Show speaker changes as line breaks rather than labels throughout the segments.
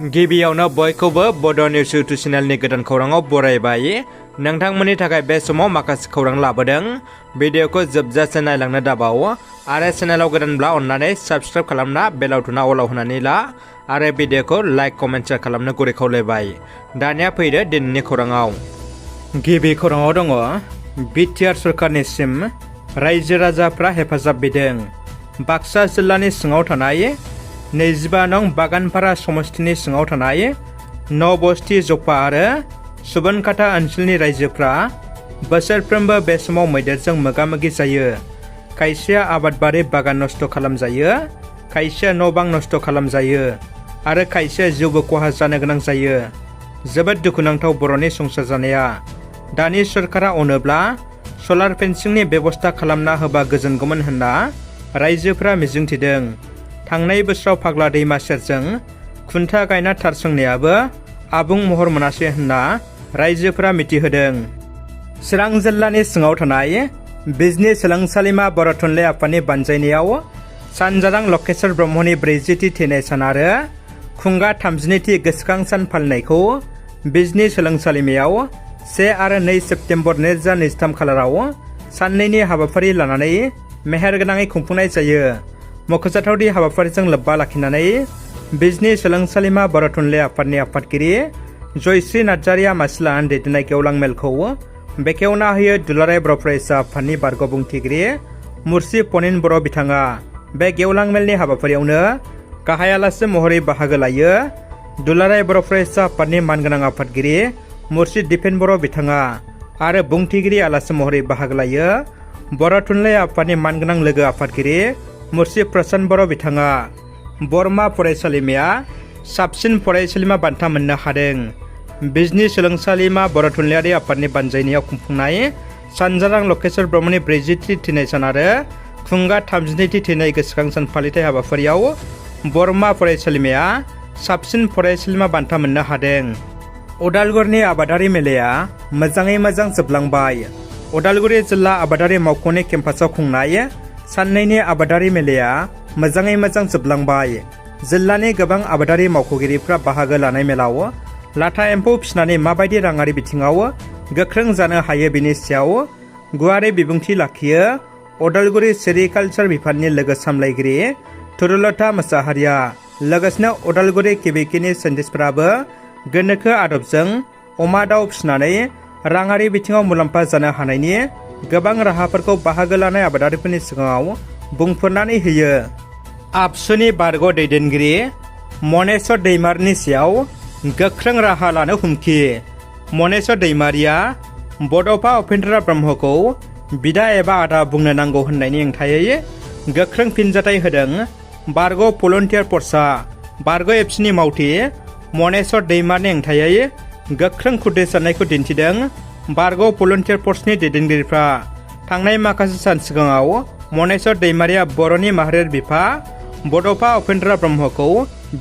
गिबियावनो बयखौबो बड' निउस इउटुब चेनेलनि गोदान खौराङाव बरायबाय। नोंथांमोननि थाखाय बे समाव माखासे खौरां लाबोदों। भिडिअखौ जोबजासे नायलांनो दाबाव आरो चेनेलाव गोदानब्ला अन्नानै साबस्क्राइब खालामना बेल आइकनआ अलाव होनानै ला आरो भिडिअखौ लाइक कमेन्ट शेयार खालामनो गुरै खावलायबाय। दानिया फैदो दिनैनि खौराङाव। गिबि खौराङाव दङ बिटिआर सरकारनिसिम रायजो राजाफ्रा हेफाजाब बिदों। बाक्सा जिल्लानि सिङाव थानाय 25 नं बागानपारा समस्तिनि सिङाव थानाय नबस्ति जपा आरो सुबनखाता ओनसोलनि रायजोफ्रा बोसोरफ्रोमबो बे समाव मैदेरजों मोगा-मोगि जायो। खायसेया आबादबारि बागान नष्ट खालामजायो, खायसेया न' बां नष्ट खालामजायो आरो खायसेया जिउबो खहा जानो गोनां जायो। जोबोद दुखुनांथाव बर'नि संसार जानाया। दानि सरकारा अनोब्ला सलार फेन्सिंनि बेबस्था खालामना होबा गोजोनगौमोन होनना रायजोफ्रा मिजिंथिदों। थांनाय बोसोराव फाग्ला दैमा सेरजों खुन्था गायना थारसोंनायाबो आबुं महर मोनासै होनना रायजोफोरा मिथिहोदों। चिरां जिल्लानि सिङाव थानाय बिजनि सोलोंसालिमा बर' थुनलाइ आफादनि बानजायनायाव सानजारां लकेश्वर ब्रह्मनि 40थि थैनाय सान आरो खुंगा 32थि गोसोखां सान फालिनायखौ बिजनि सोलोंसालिमायाव 1 आरो 2 सेप्तेम्बर 2023 खालाराव साननैनि हाबाफारि लानानै मेहेरगोनाङै खुंफुंनाय जायो। मख'जाथावदि हाबाफारिजों लोब्बा लाखिनानै बिजनि सोलोंसालिमा बर' थुनलाइ आफादनि आफादगिरि जयश्री नार्जारिया मासि लानानै दैदेननाय गेवलां मेलखौ बेखेवना होयो दुलाराय बर' फरायसा आफादनि बारग' बुंथिगिरि मुर्सि पनिन बर' बिथाङा। बे गेवलां मेलनि हाबाफारियावनो गाहाय आलासि महरै बाहागो लायो दुलाराय बर' फरायसा आफादनि मानगोनां आफादगिरि मुर्सि दिपेन बर' बिथाङा आरो बुंथिगिरि आलासि महरै बाहागो लायो बर' थुनलाइ आफादनि मानगोनां लोगो आफादगिरि मुर्सि प्रशान्त बर' बिथाङा। बरमा फरायसालिमाया साबसिन फरायसालिमा बान्था मोननो हादों। बिजनि सोलोंसालिमा बर' थुनलाइयारि आफादनि बानजायनायाव खुंफुंनाय सानजारां लकेश्वर ब्रह्मनि 40थि थैनाय सान आरो खुंगा 32थि थैनाय गोसोखां सान फालिथाय हाबाफारियाव बरमा फरायसालिमाया साबसिन फरायसालिमा बान्था मोननो हादों। उदालगुरिनि आबादारि मेलाया मोजाङै मोजां जोबलांबाय। उदालगुरि जिल्ला आबादारि मावख'नि केम्पासाव खुंनाय साननैनि आबादारि मेलाया मोजाङै मोजां जोबलांबाय। जिल्लानि गोबां आबादारि मावख'गिरिफ्रा बाहागो लानाय मेलाव लाथा एम्फौ फिसिनानै माबायदि राङारि बिथिङाव गोख्रों जानो हायो बेनि सायाव गुवारै बिबुंथि लाखियो उदालगुरि सेरिकालचार बिफाननि लोगो सामलायगिरि थुरुलता मोसाहारिया। लोगोसेनो उदालगुरि केबिकेनि साइन्टिस्टफोराबो गोनोखो आदबजों अमा दाउ फिसिनानै राङारि बिथिङाव मुलाम्फा जानो हानायनि गोबां राहाफोरखौ बाहागो लानाय आबादारिफोरनि सिगाङाव बुंफोरनानै होयो। आबसुनि बारग' दैदेनगिरि मनेस्वर दैमारिनि सायाव गोख्रों राहा लानो हुमखि। मनेस्वर दैमारिया बड'फा उपेन्द्र ब्रह्मखौ बिदा एबा आदा बुंनो नांगौ होननायनि हेंथायै गोख्रों फिनजाथाय होदों बारग' भलन्टियार फर्सआ। बारग' एबसुनि मावथि मनेस्वर दैमारिनि हेंथायै गोख्रों खुद्रि साननायखौ दिन्थिदों बारग' भलन्टियार फर्सनि दैदेनगिरिफ्रा। थांनाय माखासे सान सिगाङाव मनेस्वर दैमारिया बर'नि माहारियारि बिफा बड'फा उपेन्द्र ब्रह्मखौ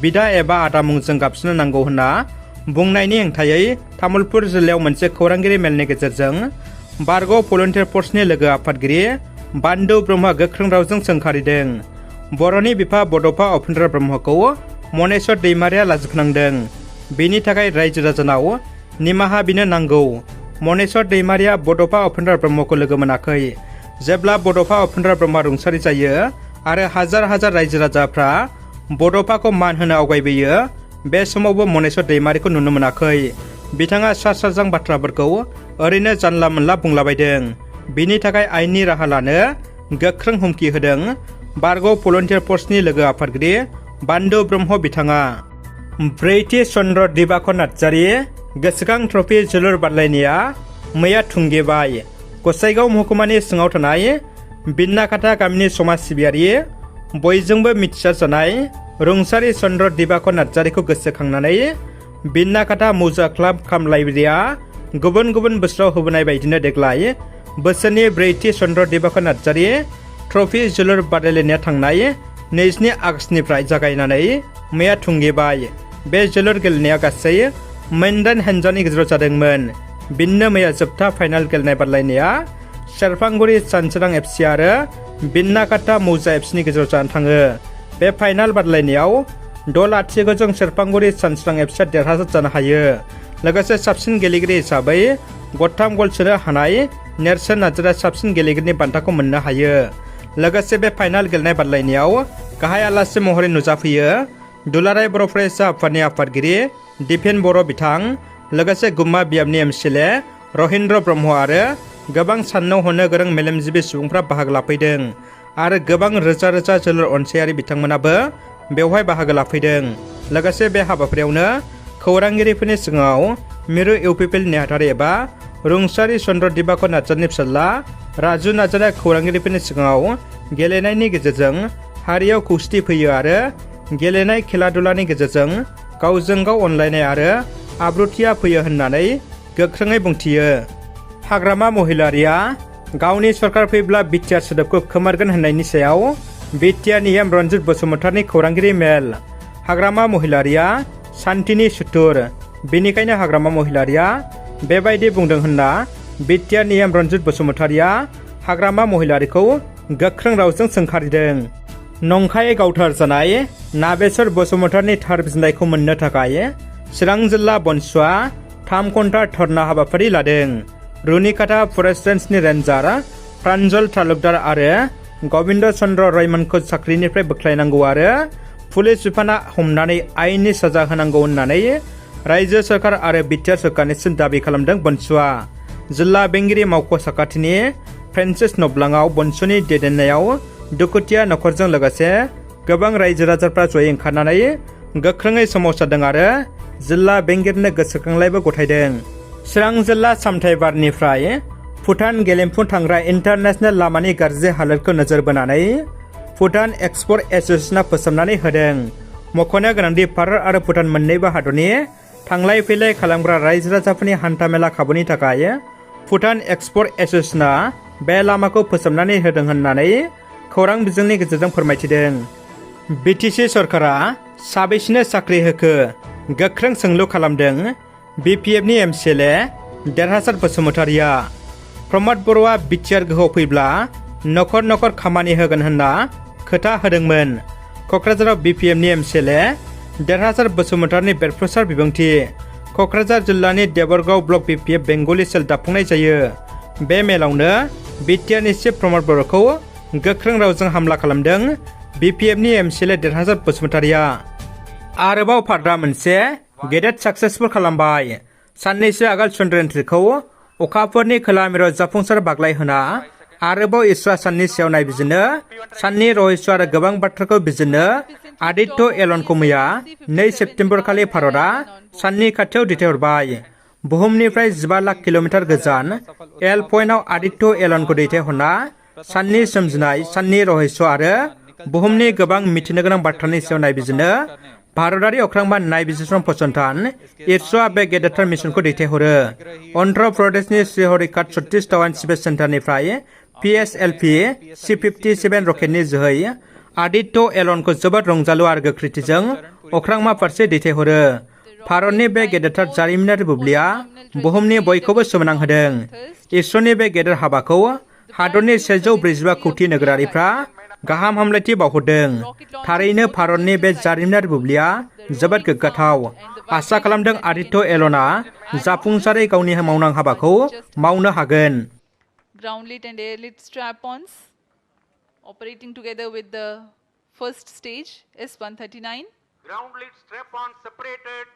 बिदा एबा आदा मुंजों गाबज्रिनो नांगौ होनना बुंनायनि हेंथायै तामुलपुर जिल्लायाव मोनसे खौरांगिरि मेलनि गेजेरजों बारग' भलन्टियार फर्सनि लोगो आफादगिरि बान्दु ब्रह्मआ गोख्रों रावजों सोंखारिदों। बर'नि बिफा बड'फा उपेन्द्र ब्रह्मखौ मनेस्वर दैमारिया लाजिफोनांदों। बेनि थाखाय रायजो राजानाव निमाहा बिनो नांगौ। मनेस्वर दैमारिया बड'फा उपेन्द्र ब्रह्मखौ लोगो मोनाखै। जेब्ला बड'फा उपेन्द्र ब्रह्मआ रुंसारि जायो आरो हाजार हाजार रायजो राजाफ्रा बड'फाखौ मान होनो आवगायबोयो, बे समावबो मनेस्वर दैमारिखौ नुनो मोनाखै। बिथाङा सा साज्रां बाथ्राफोरखौ ओरैनो जानला मोनला बुंलाबायदों। बिनि थाखाय आयेननि राहा लानो गोख्रों हुमखि होदों बारग' भलन्टियार फर्सनि लोगो आफादगिरि बान्दु ब्रह्म बिथाङा। 4थि चन्द्र दिबाकर नार्जारि गोसोखां ट्रफि जोलुर बादायलायनाया मैया थुंगेबाय। गसाइगाव महकुमानि सिङाव थानाय बिन्नाखाथा गामिनि समाज सिबियारि बयजोंबो मिथिसारजानाय रुंसारि चन्द्र दिबाकर नार्जारिखौ गोसोखांनानै बिन्नाखाथा मौजा क्लाब काम लाइब्रेरिया गुबुन गुबुन बोसोराव होबोनाय बायदिनो देग्लाय बोसोरनि 4थि चन्द्र दिबाकर नार्जारि ट्रफि जोलुर बादायलायनाया थांनाय 22 आगस्तनिफ्राय जागायनानै मैया थुंगेबाय। बे जोलुर गेलेनाया गासै 9 हानजानि गेजेराव जादोंमोन। बिन्नो मैया जोबथा फाइनाल गेलेनाय बादायलायनाया सेरफांगुरि सानसोरां एफसि आरो बिन्नाखाथा मौजा एफसिनि गेजेराव जानो थाङो। बे फाइनाल बादायलायनायाव 6-0 सेरफांगुरि सानस्रां एफसिआ देरहासार जानो हायो। लोगोसे साबसिन गेलेगिरि हिसाबै गथाम गल सोनो हानाय नेरसोन नार्जारिया साबसिन गेलेगिरिनि बान्थाखौ मोननो हायो। लोगोसे बे फाइनाल गेलेनाय बादायलायनायाव गाहाय आलासि महरै नुजाफैयो दुलाराय बर' फरायसा आफादनि आफादगिरि दिपेन बर' बिथां, लोगोसे गुम्मा बियाबनि एमसिएलए रहिन्द्र ब्रह्म आरो गोबां साननो हनो गोरों मेलेमजिबि सुबुंफ्रा बाहागो लाफैदों आरो गोबां रोजा रोजा जोलुर अनसायारि बिथांमोनाबो बेवहाय बाहागो लाफैदों। लोगोसे बे हाबाफारियावनो खौरांगिरिफोरनि सिगाङाव मिरु इउपिपिएल नेहाथारि एबा रुंसारि चन्द्र दिबाकर नार्जारिनि फिसाज्ला राजु नार्जारिया खौरांगिरिफोरनि सिगाङाव गेलेनायनि गेजेरजों हारियाव खौसेथि फैयो आरो गेलेनाय खेला दुलानि गेजेरजों गावजों गाव अनलायनाय आरो आब्रुथिया फैयो होननानै गोख्रोङै बुंथियो। हाग्रामा महिलारिया गावनि सरकार फैब्ला बिटिआर सोदोबखौ खोमारगोन होननायनि सायाव बिटिआरनि एम रन्जित बसुमतारिनि खौरांगिरि मेल। हाग्रामा महिलारिया सान्थिनि सुथुर, बेनिखायनो हाग्रामा महिलारिया बेबायदि बुंदों होनना बिटिआरनि एम रन्जित बसुमतारिया हाग्रामा महिलारिखौ गोख्रों रावजों सोंखारिदों। नंखायै गावथार जानाय नाबेसर बसुमतारिनि थार बिजिरनायखौ मोननो थाखाय चिरां जिल्ला बनसुआ 3 घन्टा धर्ना हाबाफारि लादों। रुनिकाटा फरेस्ट रेन्जनि रेन्जार प्रान्जल तालुकदार आरो गबिन्द चन्द्र रयमनखौ साख्रिनिफ्राय बोख्लायनांगौ आरो पुलिस बिफाना हमनानै आयेननि साजा होनांगौ होननानै रायजो सरकार आरो बिटिआर सरकारनिसिम दाबि खालामदों बनसुआ। जिल्ला बेंगिरि मावख' साखाथिनि फ्रेन्सिस नब्लाङाव बनसुनि दैदेननायाव दुखुथिया नखरजों लोगोसे गोबां रायजो राजाफ्रा जयै ओंखारनानै गोख्रोङै सोमावसारदों आरो जिल्ला बेंगिरिनो गोसोखांलायबो गथायदों। चिरां जिल्ला सामथाइबारनिफ्राय भुटान गेलेमफु थांग्रा इन्टारनेशनेल लामानि गाज्रि हालोदखौ नोजोर बोनानै भुटान एक्सपर्ट एस'सिएशना फोसाबनानै होदों। मख'नो गोनांदि भारत आरो भुटान मोन्नैबो हादरनि थांलाय फैलाय खालामग्रा रायजो राजाफोरनि हान्थामेला खाबुनि थाखाय भुटान एक्सपर्ट एस'सिएशना बे लामाखौ फोसाबनानै होदों होननानै खौरां बिजोंनि गेजेरजों फोरमायथिदों। बिटिसि सरकारा साबेसेनो साख्रि होखो गोख्रों सोंलु खालामदों बिपिएफनि एमसिएलए देरहासार बसुमतारिया। प्रमद बर'आ बिटिआर गोहोआव फैब्ला नखर नखर खामानि होगोन होनना खोथा होदोंमोन। क'क्राझाराव बिपिएफनि एमसिएलए देरहासार बसुमतारिनि बेरफ्रुसार बिबुंथि। क'क्राझार जिल्लानि देबरगाव ब्लक बिपिएफ बेंगलि सेल दाफुंनाय जायो। बे मेलावनो बिटिआरनि चिफ प्रमद बर'खौ गोख्रों रावजों हामला खालामदों बिपिएफनि एमसिएलए देरहासार बसुमतारिया। आरोबाव भारतआ मोनसे गेदेर साक्सेसफुल खालामबाय। साननैसो आगोल चन्द्रयान-3खौ अखाफोरनि खोला मिरुआव जाफुंसार बाग्लायहोना आरोबाव इसरा साननि सायाव नायबिजिरनो साननि रहस्य आरो गोबां बाथ्राखौ बिजिरनो आदित्य एलनखौ मैया 2 सेप्तेम्बर खालि भारतआ साननि खाथियाव दैथायहरबाय। बुहुमनिफ्राय 15 लाख किल'मिटार गोजान एल पइन्टआव आदित्य एलनखौ दैथायहरना साननि सोमजिनाय, साननि रहस्य आरो बुहुमनि गोबां मिथिनो गोनां बाथ्रानि सायाव नायबिजिरनो भारतारि अख्रांमा नायबिजिरसं फसंथान इसर'आ बे गेदेरथार मिशनखौ दैथायहरो। अन्ध्र प्रदेशनि श्रीहरिकाट सतीश धावन स्पेस सेन्टारनिफ्राय PSLV C-57 रकेटनि जोहै आदित्य एलनखौ जोबोद रंजालु आरो गोख्रैथिजों अख्रांमा फारसे दैथायहरो। भारतनि बे गेदेरथार जारिमिनारि बुब्लिया बुहुमनि बयखौबो सोमोनांहोदों। इसर'नि बे गेदेर हाबाखौ हादरनि 145 कौटि नोगोरारिफ्रा गाहाम हामलायथि बावहरदों। थारैनो भारतनि बे जारिमिनारि बुब्लिया जोबोद गोग्गाथाव। आसा खालामदों आदित्य एलना जाफुंसारै गावनि मावनां हाबाखौ मावनो हागोन।
Ground-lit and air-lit strap-ons operating together with the first stage S-139.
Ground-lit strap-on separated.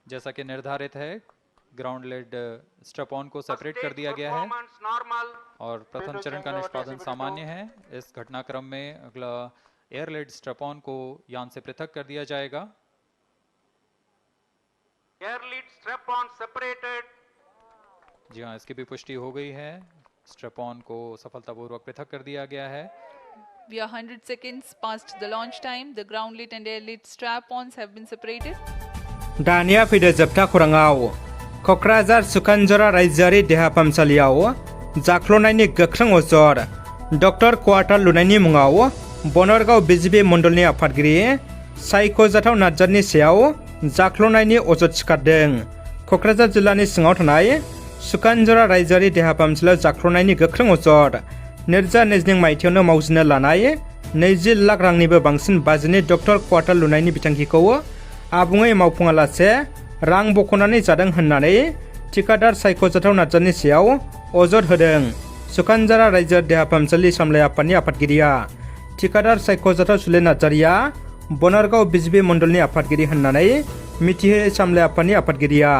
जैसा कि निर्धारित है ग्राउंड लेड स्ट्रैप ऑन को सेपरेट कर दिया गया है और प्रथम चरण का निष्पादन सामान्य है। इस घटनाक्रम में अगला एयर लेड स्ट्रैप ऑन को यान से पृथक कर दिया जाएगा।
Air lead strap on separated.
जी हाँ, इसकी भी पुष्टि हो गई है। स्ट्रैप ऑन को सफलतापूर्वक पृथक कर दिया गया है।
We are 100 seconds past the launch time. The ground lit and air lit strap-ons have been separated.
दानिया फैदो जोबथा खौराङाव। क'क्राझार सुखानजरा रायजोआरि देहा फाहामसालियाव जाख्ल'नायनि गोख्रों अजद। डक्टर क्वार्टार लुनायनि मुङाव बनरगाव बिजिबि मण्डलनि आफादगिरि सायख'जाथाव नार्जारिनि सायाव जाख्ल'नायनि अजद सिखारदों। क'क्राझार जिल्लानि सिङाव थानाय सुखानजरा रायजोआरि देहा फाहामसालियाव जाख्ल'नायनि गोख्रों अजद। 2020 मायथाइयावनो मावजिनो लानाय 20 लाख रांनिबो बांसिन बाजेटनि डक्टर क्वार्टार लुनायनि बिथांखिखौ आबुङै मावफुङालासे रां बख'नानै जादों होननानै थिकादार सायख'जाथाव नार्जारिनि सायाव अजद होदों सुखानजारा रायजो देहा फाहामसालि सामलाय आफादनि आफादगिरिया। थिकादार सायख'जाथाव सुले नार्जारिया बनारगाव बिजिपि मण्डलनि आफादगिरि होननानै मिथिहोयो सामलाय आफादनि आफादगिरिया।